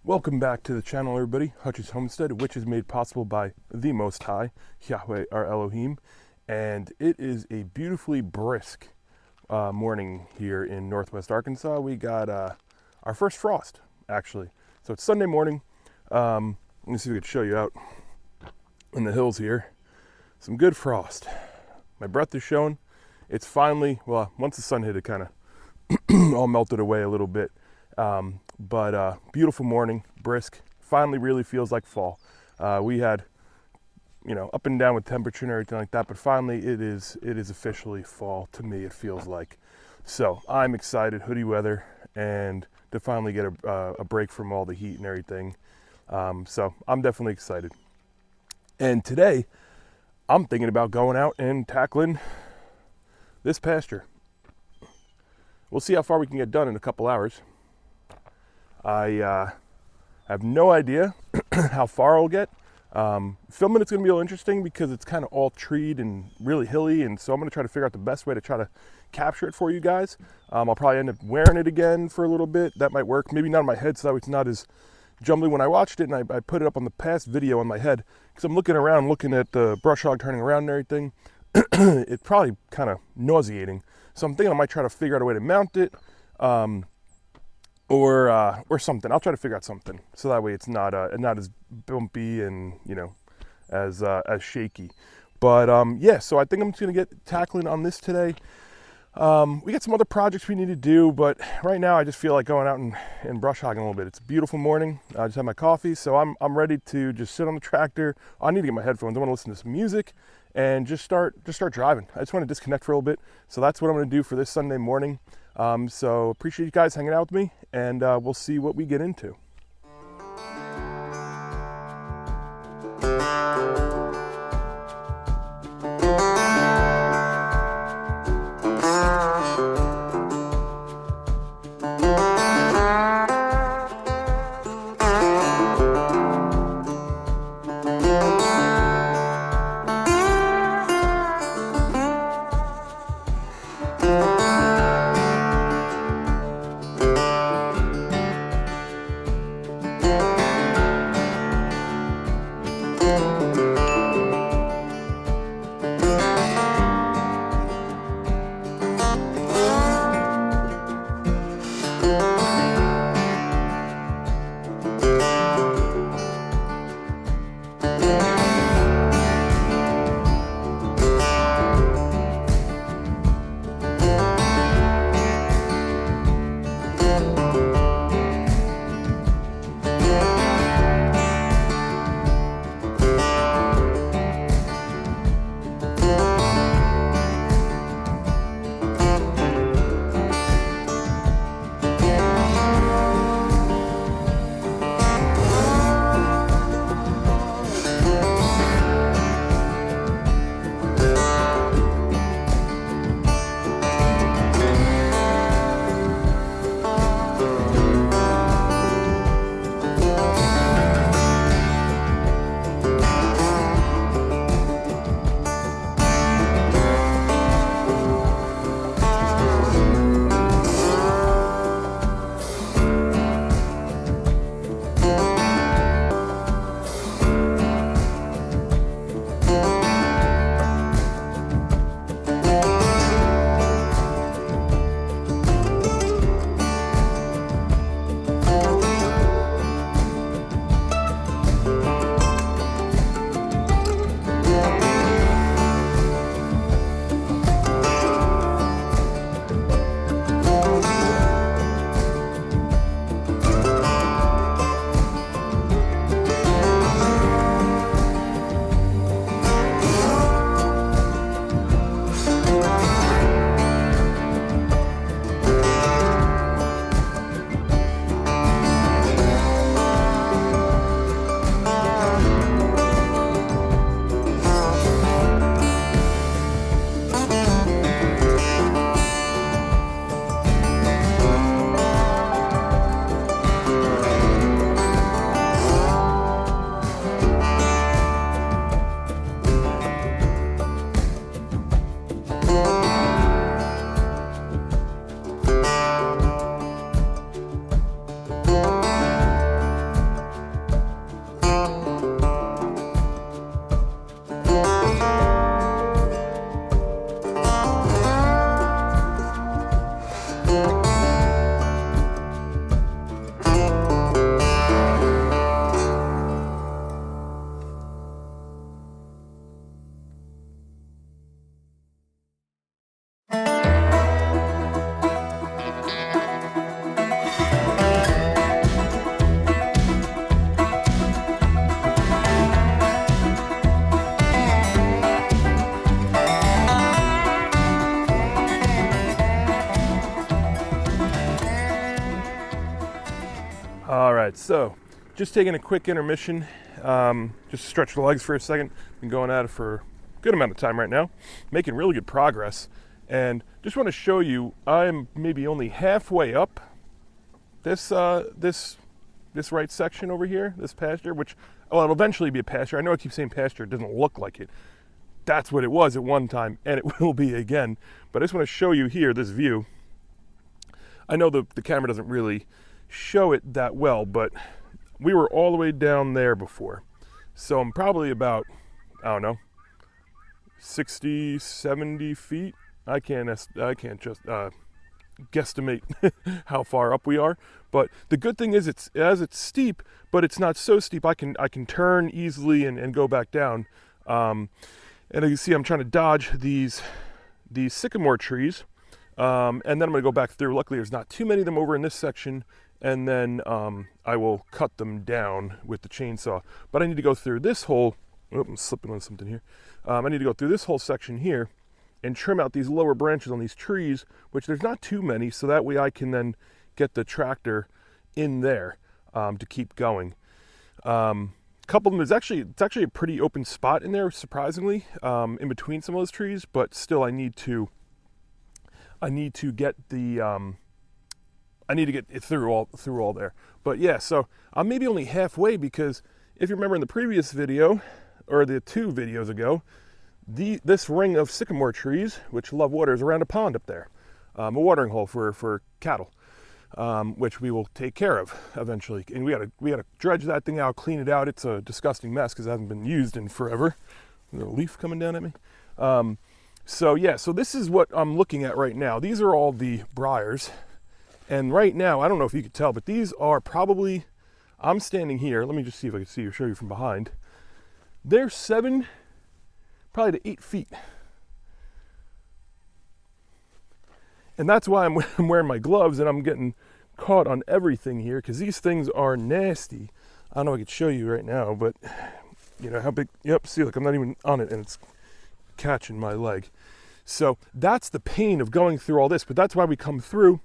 Welcome back to the channel, everybody. Hutch's Homestead, which is made possible by the Most High, Yahweh our Elohim. And it is a beautifully brisk morning here in Northwest Arkansas. We got our first frost, actually. So it's Sunday morning. Let me see if we can show you out in the hills here. Some good frost. My breath is showing. It's finally, well, once the sun hit, it kind of all melted away a little bit. But beautiful morning, brisk, finally really feels like fall. We had, up and down with temperature and everything like that, but finally it is officially fall to me, it feels like. So I'm excited, hoodie weather, and to finally get a break from all the heat and everything. So I'm definitely excited. And today I'm thinking about going out and tackling this pasture. We'll see how far we can get done in a couple hours. I have no idea how far I'll get. Filming it's going to be a little interesting because it's kind of all treed and really hilly, and so I'm going to try to figure out the best way to try to capture it for you guys. I'll probably end up wearing it again for a little bit. That might work. Maybe not in my head so that it's not as jumbly when I watched it, and I put it up on the past video on my head because I'm looking around, looking at the brush hog turning around and everything. It's probably kind of nauseating. So I'm thinking I might try to figure out a way to mount it. Or something. I'll try to figure out something so that way it's not as bumpy and as shaky. But yeah, so I think I'm just gonna get tackling on this today. We got some other projects we need to do, but right now I just feel like going out and brush hogging a little bit. It's a beautiful morning. I just had my coffee, so I'm ready to just sit on the tractor. I need to get my headphones. I want to listen to some music and just start driving. I just want to disconnect for a little bit. So that's what I'm going to do for this Sunday morning. So appreciate you guys hanging out with me, and we'll see what we get into. All right, so just taking a quick intermission, just stretch the legs for a second. Been going at it for a good amount of time right now, making really good progress. And just want to show you, I'm maybe only halfway up this right section over here, this pasture, which, well, it'll eventually be a pasture. I know I keep saying pasture, it doesn't look like it. That's what it was at one time, and it will be again. But I just want to show you here, this view. I know the camera doesn't really show it that well, but we were all the way down there before. So I'm probably about, I don't know, 60, 70 feet. I can't just guesstimate how far up we are. But the good thing is it's steep, but it's not so steep. I can turn easily and go back down. And you can see I'm trying to dodge these sycamore trees. And then I'm going to go back through. Luckily, there's not too many of them over in this section. And then I will cut them down with the chainsaw. But I need to go through this whole, I'm slipping on something here. I need to go through this whole section here and trim out these lower branches on these trees, which there's not too many, so that way I can then get the tractor in there to keep going. Couple of them, it's actually a pretty open spot in there, surprisingly, in between some of those trees, but still I need to get it through all there. But yeah, so I'm maybe only halfway, because if you remember in the previous video, or the 2 videos ago, this ring of sycamore trees, which love water, is around a pond up there, a watering hole for cattle, which we will take care of eventually. And we gotta dredge that thing out, clean it out. It's a disgusting mess because it hasn't been used in forever. There's a leaf coming down at me. So yeah, so this is what I'm looking at right now. These are all the briars. And right now, I don't know if you could tell, but these are probably, I'm standing here. Let me just see if I can show you from behind. They're 7, probably to 8 feet. And that's why I'm wearing my gloves and I'm getting caught on everything here, because these things are nasty. I don't know if I could show you right now, but you know how big, yep, see, look, I'm not even on it and it's catching my leg. So that's the pain of going through all this, but that's why we come through.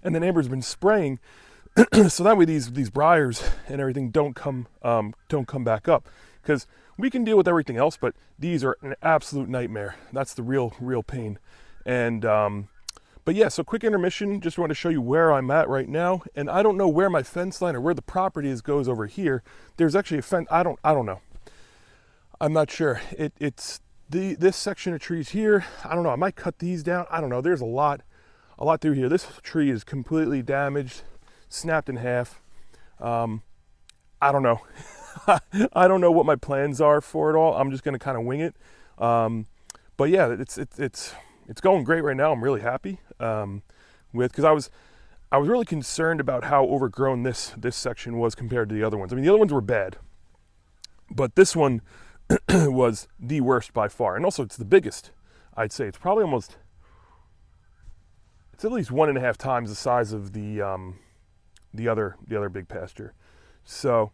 And then Amber's been spraying, so that way these briars and everything don't come back up, because we can deal with everything else, but these are an absolute nightmare. That's the real pain. And but yeah, so quick intermission. Just want to show you where I'm at right now, and I don't know where my fence line or where the property is goes over here. There's actually a fence. I don't know. I'm not sure. It's this section of trees here. I don't know. I might cut these down. I don't know. There's a lot through here. This tree is completely damaged, snapped in half. I don't know. I don't know what my plans are for it all. I'm just going to kind of wing it. But yeah, it's going great right now. I'm really happy because I was really concerned about how overgrown this section was compared to the other ones. I mean, the other ones were bad, but this one was the worst by far. And also, it's the biggest. I'd say it's probably almost. It's at least 1.5 times the size of the other big pasture. So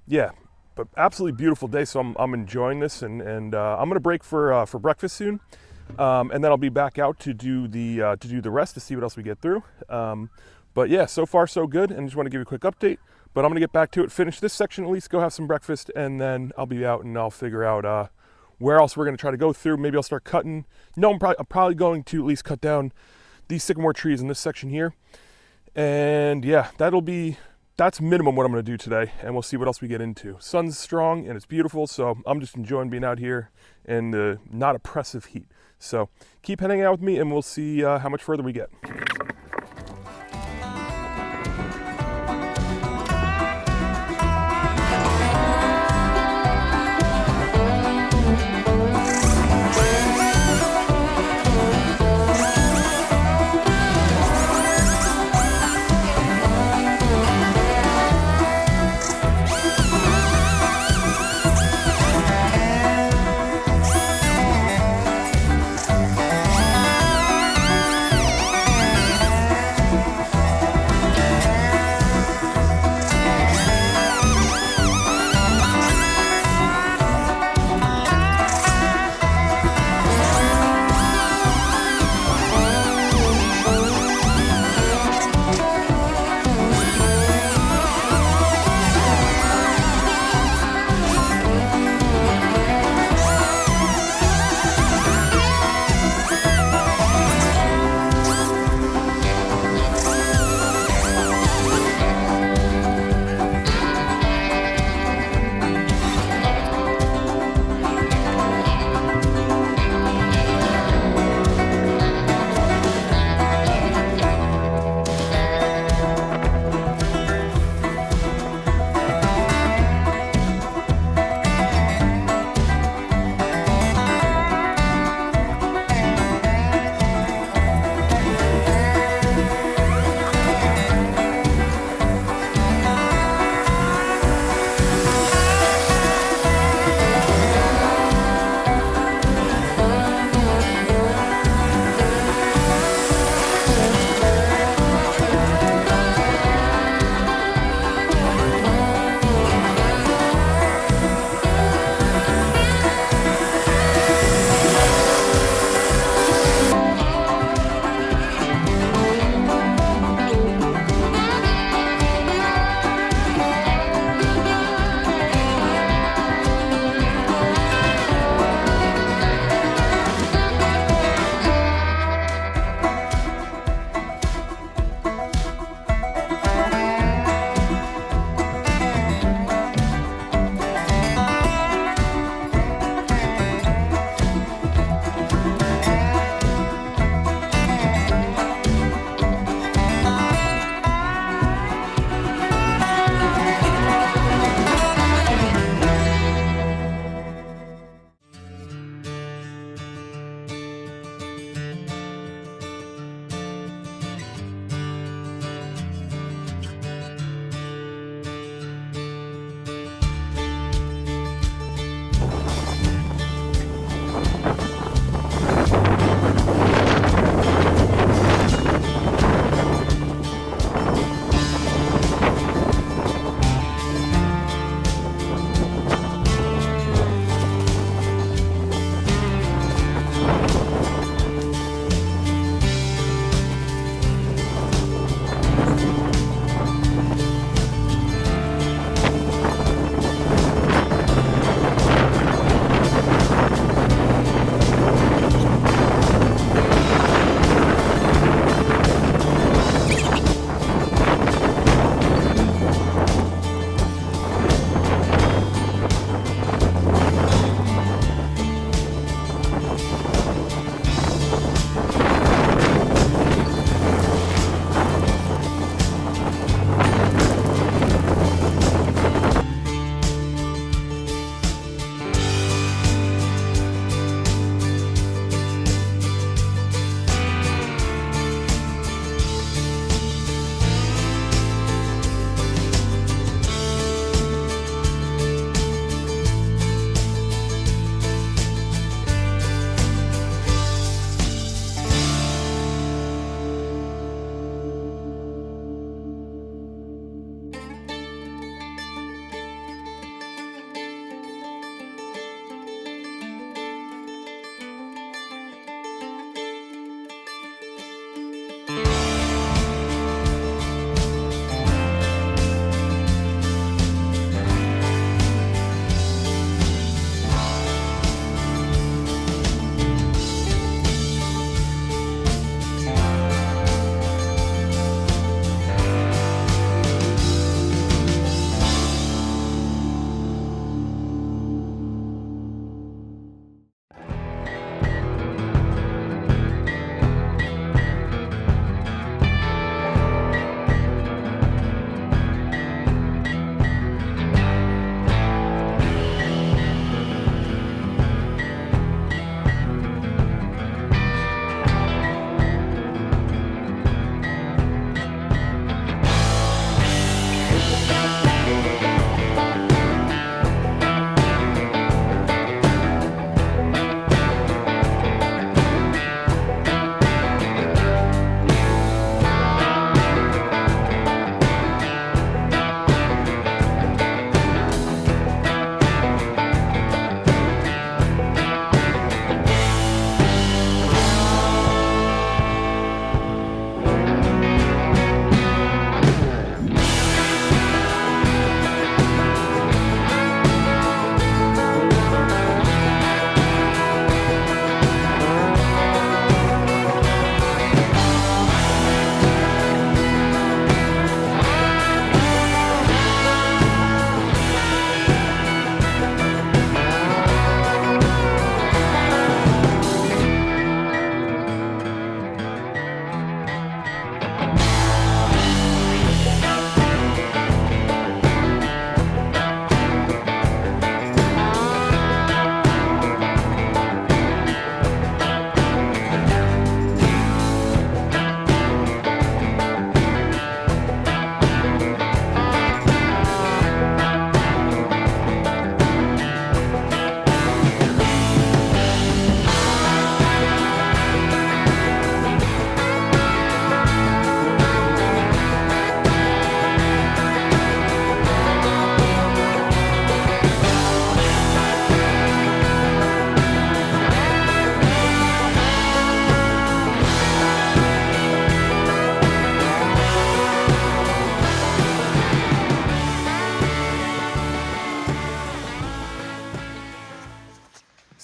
yeah, but absolutely beautiful day. So I'm enjoying this, and I'm gonna break for breakfast soon, and then I'll be back out to do the rest, to see what else we get through. But yeah, so far so good, and just want to give you a quick update. But I'm gonna get back to it, finish this section at least, go have some breakfast, and then I'll be out and I'll figure out where else we're going to try to go through. Maybe I'll start cutting. No, I'm probably going to at least cut down these sycamore trees in this section here. And yeah, that's minimum what I'm going to do today. And we'll see what else we get into. Sun's strong and it's beautiful, so I'm just enjoying being out here in the not oppressive heat. So keep hanging out with me and we'll see how much further we get.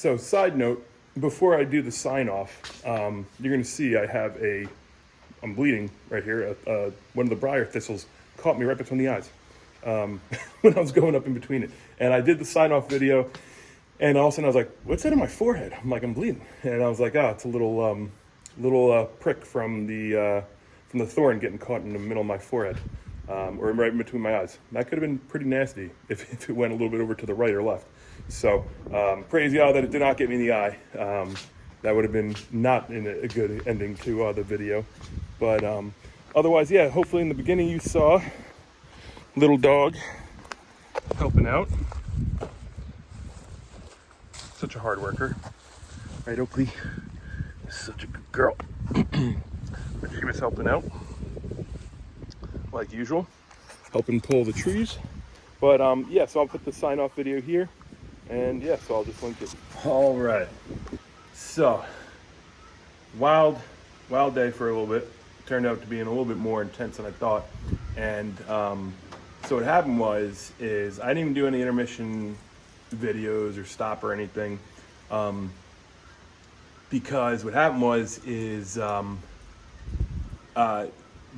So side note, before I do the sign off, you're gonna see I'm bleeding right here. One of the briar thistles caught me right between the eyes when I was going up in between it. And I did the sign off video, and all of a sudden I was like, what's that on my forehead? I'm like, I'm bleeding. And I was like, it's a little prick from the thorn getting caught in the middle of my forehead, or right in between my eyes. That could have been pretty nasty if it went a little bit over to the right or left. So praise God that it did not get me in the eye. That would have been not a good ending to the video. But otherwise, yeah, hopefully in the beginning you saw little dog helping out. Such a hard worker. Right, Oakley? Such a good girl. But she was helping out, like usual, helping pull the trees. But yeah, so I'll put the sign off video here. And yeah, so I'll just link it. All right. So, wild day for a little bit. Turned out to be a little bit more intense than I thought. And so what happened is I didn't even do any intermission videos or stop or anything. Because what happened is the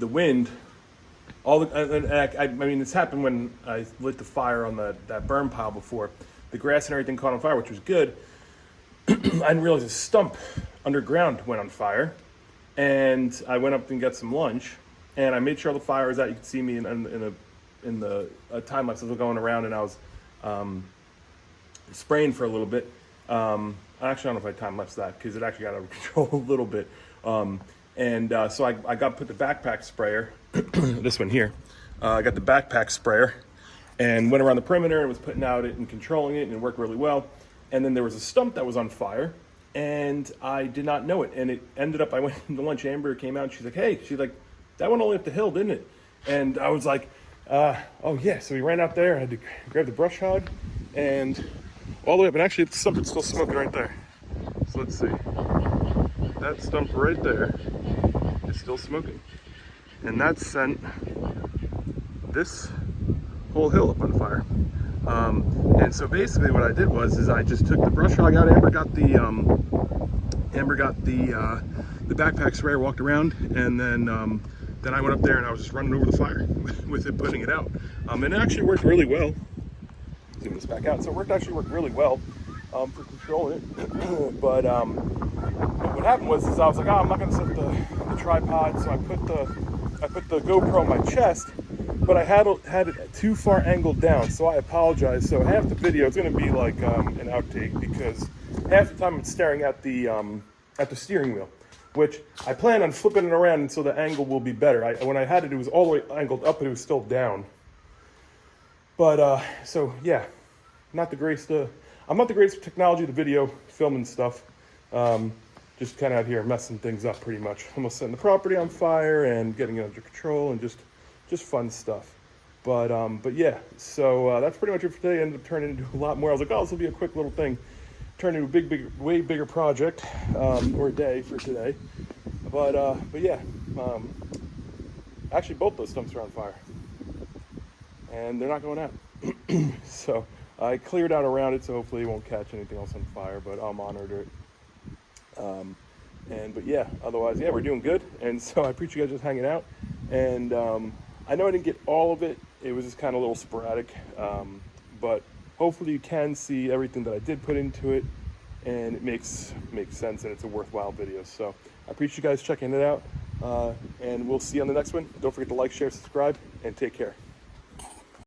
wind, I mean, this happened when I lit the fire on that burn pile before. The grass and everything caught on fire, which was good. I didn't realize a stump underground went on fire, and I went up and got some lunch, and I made sure the fire was out. You could see me in the time lapse. I was going around, and I was spraying for a little bit. I actually don't know if I time lapsed that because it actually got out of control a little bit. So I put the backpack sprayer, this one here. I got the backpack sprayer and went around the perimeter and was putting out it and controlling it, and it worked really well. And then there was a stump that was on fire, and I did not know it. And it ended up, I went into lunch, Amber came out, and she's like, hey, that went all the way up the hill, didn't it? And I was like, oh yeah. So we ran out there, I had to grab the brush hog, and all the way up, and actually the stump is still smoking right there. So let's see. That stump right there is still smoking. And that sent this whole hill up on fire. And so basically what I did is I just took the brush hog out. Amber got the backpack sprayer, walked around, and then I went up there and I was just running over the fire with it, putting it out. And it actually worked really well. Zoom this back out. So it actually worked really well for controlling it. But what happened is I was like, I'm not going to set the tripod, so I put the GoPro on my chest, but I had it too far angled down, so I apologize. So half the video is going to be like an outtake, because half the time it's staring at the steering wheel, which I plan on flipping it around, and so the angle will be better. When I had it, it was all the way angled up, but it was still down. But so yeah, I'm not the greatest with technology, the video filming stuff. Just kind of out here messing things up pretty much. Almost setting the property on fire and getting it under control, and just fun stuff. But yeah, so that's pretty much it for today. It ended up turning into a lot more. I was like, this will be a quick little thing. Turned into a way bigger project, or a day for today. But yeah, actually both those stumps are on fire, and they're not going out. So I cleared out around it, so hopefully it won't catch anything else on fire, but I'll monitor it. But yeah, otherwise, yeah, we're doing good. And so I appreciate you guys just hanging out. And I know I didn't get all of it. It was just kind of a little sporadic. But hopefully you can see everything that I did put into it, and it makes sense, and it's a worthwhile video. So I appreciate you guys checking it out. And we'll see you on the next one. Don't forget to like, share, subscribe, and take care.